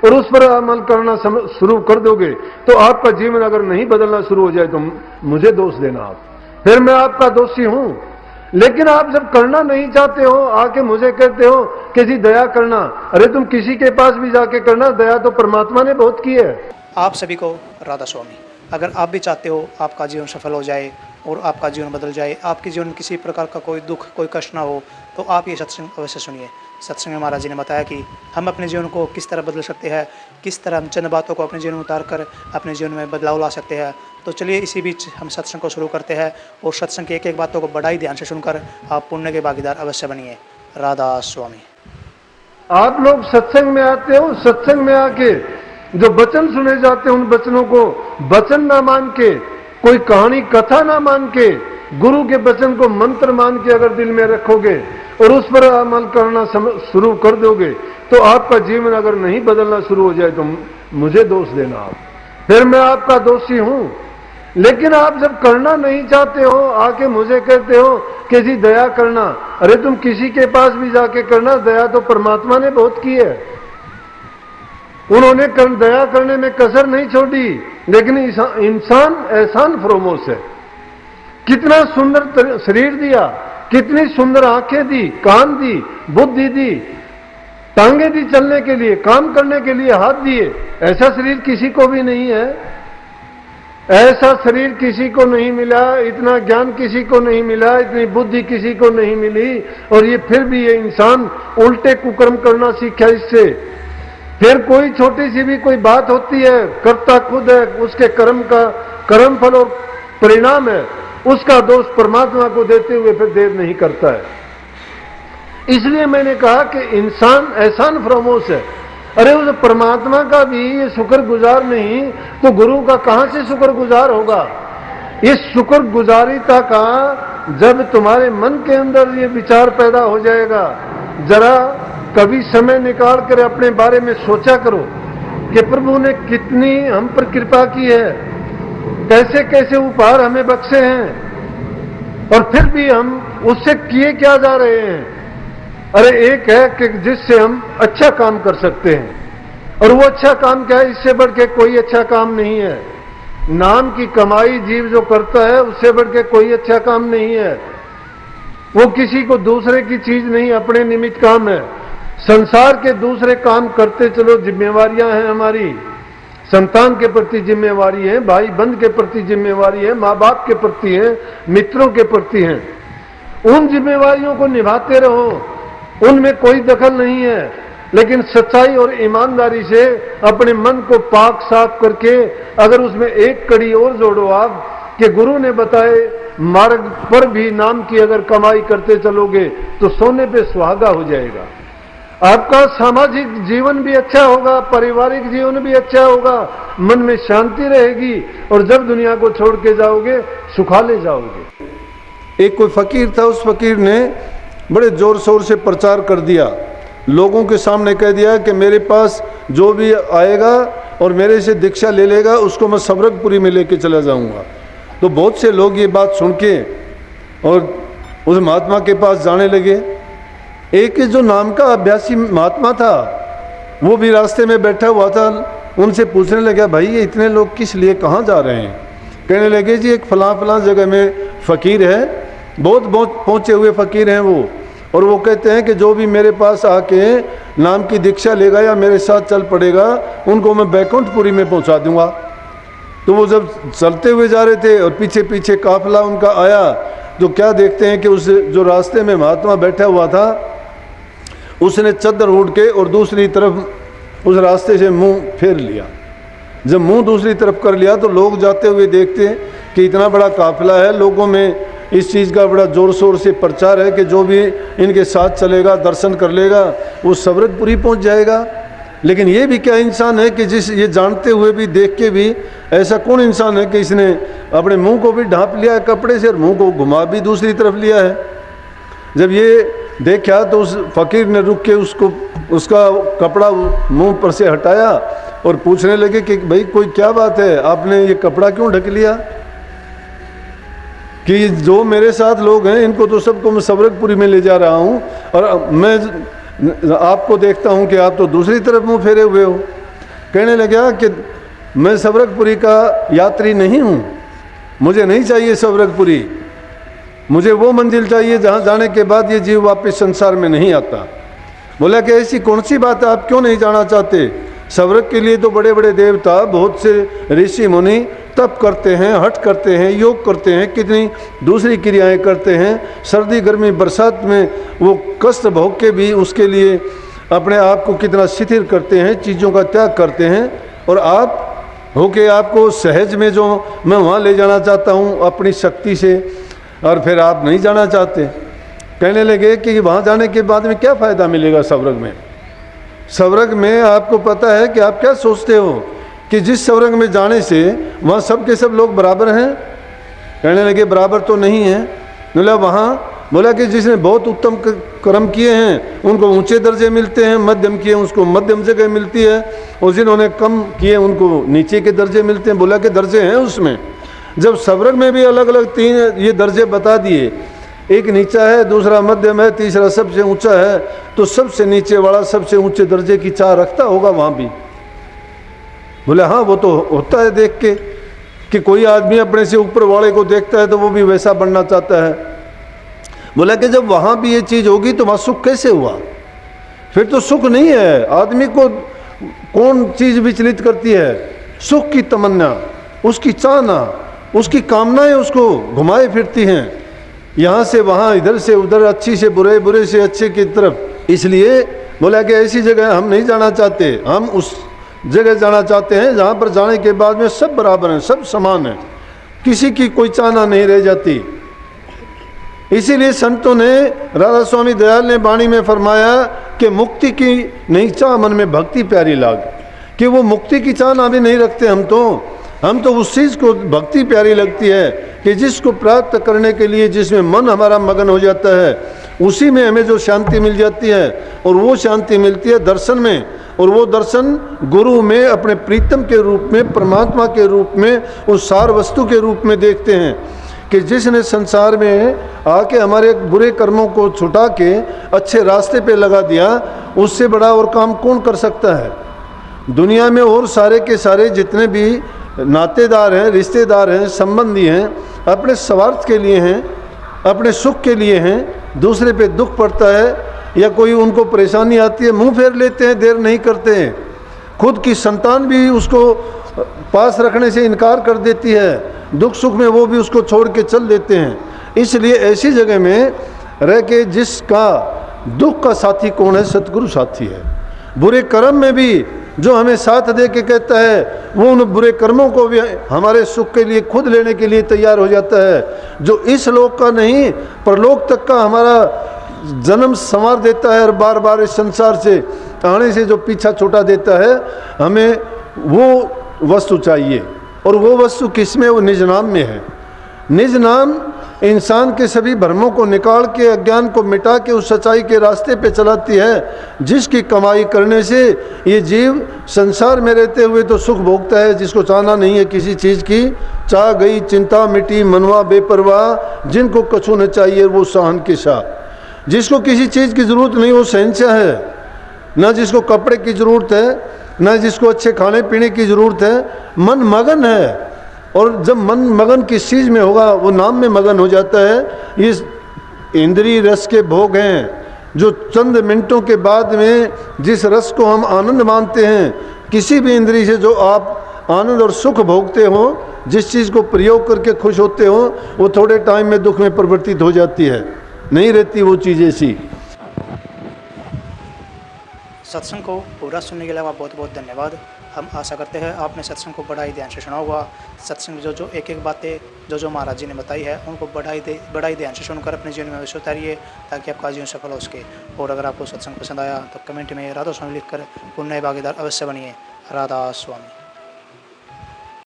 और उस पर अमल करना शुरू कर दोगे तो आपका जीवन अगर नहीं बदलना शुरू हो जाए तो मुझे दोष देना आप, फिर मैं आपका दोषी हूं। लेकिन आप जब करना नहीं चाहते हो, आके मुझे कहते हो कि जी दया करना, अरे तुम किसी के पास भी जाके करना, दया तो परमात्मा ने बहुत की है। आप सभी को राधा स्वामी। अगर आप भी चाहते हो आपका जीवन सफल हो जाए और आपका जीवन बदल जाए, आपके जीवन में किसी प्रकार का कोई दुख कोई कष्ट ना हो, तो आप ये सत्संग अवश्य सुनिए। सत्संग में महाराज जी ने बताया कि हम अपने जीवन को किस तरह बदल सकते हैं, किस तरह हम चंद बातों को अपने जीवन में उतार कर अपने जीवन में बदलाव ला सकते हैं। तो चलिए इसी बीच हम सत्संग को शुरू करते हैं और सत्संग की एक एक बातों को बड़ा ही ध्यान से सुनकर आप पुण्य के भागीदार अवश्य बनिए। राधा स्वामी। आप लोग सत्संग में आते हो, सत्संग में आके जो वचन सुने जाते हैं उन वचनों को वचन ना मान के, कोई कहानी कथा ना मान के, गुरु के वचन को मंत्र मान के अगर दिल में रखोगे और उस पर अमल करना शुरू कर दोगे तो आपका जीवन अगर नहीं बदलना शुरू हो जाए तो मुझे दोष देना आप, फिर मैं आपका दोषी हूं। लेकिन आप जब करना नहीं चाहते हो, आके मुझे कहते हो कि जी दया करना, अरे तुम किसी के पास भी जाके करना, दया तो परमात्मा ने बहुत की है। उन्होंने दया करने में कसर नहीं छोड़ी। लेकिन इंसान एहसान फरोमोश है। कितना सुंदर शरीर दिया, कितनी सुंदर आंखें दी, कान दी, बुद्धि दी, टांगे दी चलने के लिए, काम करने के लिए हाथ दिए। ऐसा शरीर किसी को भी नहीं है, ऐसा शरीर किसी को नहीं मिला, इतना ज्ञान किसी को नहीं मिला, इतनी बुद्धि किसी को नहीं मिली। और ये फिर भी ये इंसान उल्टे कुकर्म करना सीखा इससे। फिर कोई छोटी सी भी कोई बात होती है, करता खुद है, उसके कर्म का कर्म फल और परिणाम है, उसका दोष परमात्मा को देते हुए फिर देर नहीं करता है। इसलिए मैंने कहा कि इंसान एहसान फरोमोश है। अरे उस परमात्मा का भी ये शुक्रगुजार नहीं तो गुरु का कहां से शुक्रगुजार होगा। इस शुक्रगुजारिता का जब तुम्हारे मन के अंदर ये विचार पैदा हो जाएगा, जरा कभी समय निकाल कर अपने बारे में सोचा करो कि प्रभु ने कितनी हम पर कृपा की है, कैसे कैसे उपहार हमें बख्शे हैं और फिर भी हम उससे किए क्या जा रहे हैं। अरे एक है कि जिससे हम अच्छा काम कर सकते हैं, और वो अच्छा काम क्या है, इससे बढ़ के कोई अच्छा काम नहीं है। नाम की कमाई जीव जो करता है उससे बढ़ के कोई अच्छा काम नहीं है। वो किसी को दूसरे की चीज नहीं, अपने निमित्त काम है। संसार के दूसरे काम करते चलो, जिम्मेवारियां हैं हमारी, संतान के प्रति जिम्मेवारी है, भाई बंद के प्रति जिम्मेवारी है, माँ बाप के प्रति है, मित्रों के प्रति है। उन जिम्मेवारियों को निभाते रहो, उनमें कोई दखल नहीं है। लेकिन सच्चाई और ईमानदारी से अपने मन को पाक साफ करके अगर उसमें एक कड़ी और जोड़ो आप कि गुरु ने बताए मार्ग पर भी नाम की अगर कमाई करते चलोगे तो सोने पे सुहागा हो जाएगा। आपका सामाजिक जीवन भी अच्छा होगा, पारिवारिक जीवन भी अच्छा होगा, मन में शांति रहेगी और जब दुनिया को छोड़ के जाओगे सुखाले जाओगे। एक कोई फकीर था, उस फकीर ने बड़े जोर शोर से प्रचार कर दिया, लोगों के सामने कह दिया कि मेरे पास जो भी आएगा और मेरे से दीक्षा ले लेगा उसको मैं सबरकपुरी में लेके चला जाऊंगा। तो बहुत से लोग ये बात सुन के और उस महात्मा के पास जाने लगे। एक जो नाम का अभ्यासी महात्मा था वो भी रास्ते में बैठा हुआ था, उनसे पूछने लगा, भाई ये इतने लोग किस लिए कहाँ जा रहे हैं? कहने लगे, जी एक फलां जगह में फ़कीर है, बहुत पहुँचे हुए फ़कीर हैं वो, और वो कहते हैं कि जो भी मेरे पास आके नाम की दीक्षा लेगा या मेरे साथ चल पड़ेगा उनको मैं बैकुंठपुरी में पहुँचा दूँगा। तो वो जब चलते हुए जा रहे थे और पीछे पीछे काफिला उनका आया तो क्या देखते हैं कि उस जो रास्ते में महात्मा बैठा हुआ था उसने चद्दर ओढ़ के और दूसरी तरफ उस रास्ते से मुंह फेर लिया। जब मुंह दूसरी तरफ कर लिया तो लोग जाते हुए देखते हैं कि इतना बड़ा काफिला है, लोगों में इस चीज़ का बड़ा ज़ोर शोर से प्रचार है कि जो भी इनके साथ चलेगा दर्शन कर लेगा वो सबरकपुरी पहुंच जाएगा। लेकिन ये भी क्या इंसान है कि जिस ये जानते हुए भी देख के भी ऐसा कौन इंसान है कि इसने अपने मुंह को भी ढांप लिया है कपड़े से और मुंह को घुमा भी दूसरी तरफ लिया है। जब ये देखा तो उस फकीर ने रुक के उसका कपड़ा मुंह पर से हटाया और पूछने लगे कि भाई कोई क्या बात है, आपने ये कपड़ा क्यों ढक लिया? कि जो मेरे साथ लोग हैं इनको तो सबको मैं सबरकपुरी में ले जा रहा हूँ और मैं आपको देखता हूँ कि आप तो दूसरी तरफ मुंह फेरे हुए हो। कहने लगा कि मैं स्वर्गपुरी का यात्री नहीं हूँ, मुझे नहीं चाहिए स्वर्गपुरी, मुझे वो मंजिल चाहिए जहाँ जाने के बाद ये जीव वापस संसार में नहीं आता। बोला कि ऐसी कौन सी बात है, आप क्यों नहीं जाना चाहते? स्वर्ग के लिए तो बड़े बड़े देवता, बहुत से ऋषि मुनि तप करते हैं, हठ करते हैं, योग करते हैं, कितनी दूसरी क्रियाएं करते हैं, सर्दी गर्मी बरसात में वो कष्ट भोग के भी उसके लिए अपने आप को कितना शिथिल करते हैं, चीज़ों का त्याग करते हैं। और आप होके आपको सहज में जो मैं वहाँ ले जाना चाहता हूँ अपनी शक्ति से, और फिर आप नहीं जाना चाहते। कहने लगे कि वहाँ जाने के बाद में क्या फ़ायदा मिलेगा स्वर्ग में? स्वर्ग में आपको पता है कि आप क्या सोचते हो कि जिस स्वर्ग में जाने से वहाँ सब के सब लोग बराबर हैं? कहने लगे बराबर तो नहीं है। बोला वहाँ, बोला कि जिसने बहुत उत्तम कर्म किए हैं उनको ऊंचे दर्जे मिलते हैं, मध्यम किए उसको मध्यम जगह मिलती है, और जिन्होंने कम किए उनको नीचे के दर्जे मिलते हैं। बोला कि दर्जे हैं उसमें। जब स्वर्ग में भी अलग अलग 3 ये दर्जे बता दिए, एक नीचा है, दूसरा मध्यम है, तीसरा सबसे ऊंचा है, तो सबसे नीचे वाला सबसे ऊंचे दर्जे की चाह रखता होगा वहाँ भी? बोले हाँ, वो तो होता है देख के कि कोई आदमी अपने से ऊपर वाले को देखता है तो वो भी वैसा बनना चाहता है। बोला कि जब वहाँ भी ये चीज़ होगी तो वहाँ सुख कैसे हुआ? फिर तो सुख नहीं है। आदमी को कौन चीज़ विचलित करती है? सुख की तमन्ना, उसकी चाहना, उसकी कामनाएं उसको घुमाए फिरती हैं, यहाँ से वहाँ, इधर से उधर, अच्छी से बुरे, बुरे से अच्छे की तरफ। इसलिए बोला कि ऐसी जगह हम नहीं जाना चाहते, हम उस जगह जाना चाहते हैं जहाँ पर जाने के बाद में सब बराबर हैं, सब समान हैं, किसी की कोई चाहना नहीं रह जाती। इसीलिए संतों ने, राधा स्वामी दयाल ने वाणी में फरमाया कि मुक्ति की नहीं चाह मन में भक्ति प्यारी लाग, कि वो मुक्ति की चाहना भी नहीं रखते हम तो उस चीज़ को भक्ति प्यारी लगती है कि जिसको प्राप्त करने के लिए जिसमें मन हमारा मगन हो जाता है, उसी में हमें जो शांति मिल जाती है, और वो शांति मिलती है दर्शन में, और वो दर्शन गुरु में अपने प्रीतम के रूप में, परमात्मा के रूप में, उस सार वस्तु के रूप में देखते हैं कि जिसने संसार में आके हमारे बुरे कर्मों को छुटा के अच्छे रास्ते पे लगा दिया, उससे बड़ा और काम कौन कर सकता है दुनिया में? और सारे के सारे जितने भी नातेदार हैं, रिश्तेदार हैं, संबंधी हैं, अपने स्वार्थ के लिए हैं, अपने सुख के लिए हैं। दूसरे पे दुख पड़ता है या कोई उनको परेशानी आती है, मुंह फेर लेते हैं, देर नहीं करते हैं। खुद की संतान भी उसको पास रखने से इनकार कर देती है, दुख सुख में वो भी उसको छोड़ के चल देते हैं। इसलिए ऐसी जगह में रह के जिसका दुख का साथी कौन है? सतगुरु साथी है। बुरे कर्म में भी जो हमें साथ दे के कहता है, वो उन बुरे कर्मों को भी हमारे सुख के लिए खुद लेने के लिए तैयार हो जाता है। जो इस लोक का नहीं परलोक तक का हमारा जन्म संवार देता है, और बार बार इस संसार से आने से जो पीछा छुटा देता है, हमें वो वस्तु चाहिए। और वो वस्तु किसमें? वो निज नाम में है। निज नाम इंसान के सभी भ्रमों को निकाल के, अज्ञान को मिटा के उस सच्चाई के रास्ते पे चलाती है, जिसकी कमाई करने से ये जीव संसार में रहते हुए तो सुख भोगता है, जिसको चाहना नहीं है किसी चीज़ की, चाह गई चिंता मिटी मनवा बेपरवाह, जिनको कछु न चाहिए वो सहन के शाह। जिसको किसी चीज़ की ज़रूरत नहीं वो शहंशाह है, ना जिसको कपड़े की ज़रूरत है, ना जिसको अच्छे खाने पीने की ज़रूरत है। मन मगन है, और जब मन मगन किस चीज़ में होगा, वो नाम में मगन हो जाता है। इस इंद्रिय रस के भोग हैं जो चंद मिनटों के बाद में जिस रस को हम आनंद मानते हैं, किसी भी इंद्रिय से जो आप आनंद और सुख भोगते हो, जिस चीज़ को प्रयोग करके खुश होते हो, वो थोड़े टाइम में दुख में परिवर्तित हो जाती है, नहीं रहती वो चीज़ ऐसी। सत्संग को पूरा सुनने के लिए आपका बहुत बहुत धन्यवाद। हम आशा करते हैं आपने सत्संग को बड़ा ही ध्यान से सुना होगा। सत्संग में जो एक एक बातें जो महाराज जी ने बताई है, उनको बड़ा ही ध्यान से सुनकर अपने जीवन में अवश्य उतारिए, ताकि आपका जीवन सफल हो सके। और अगर आपको सत्संग पसंद आया तो कमेंट में राधा स्वामी लिखकर पुण्य भागीदार अवश्य बनिए। राधा स्वामी।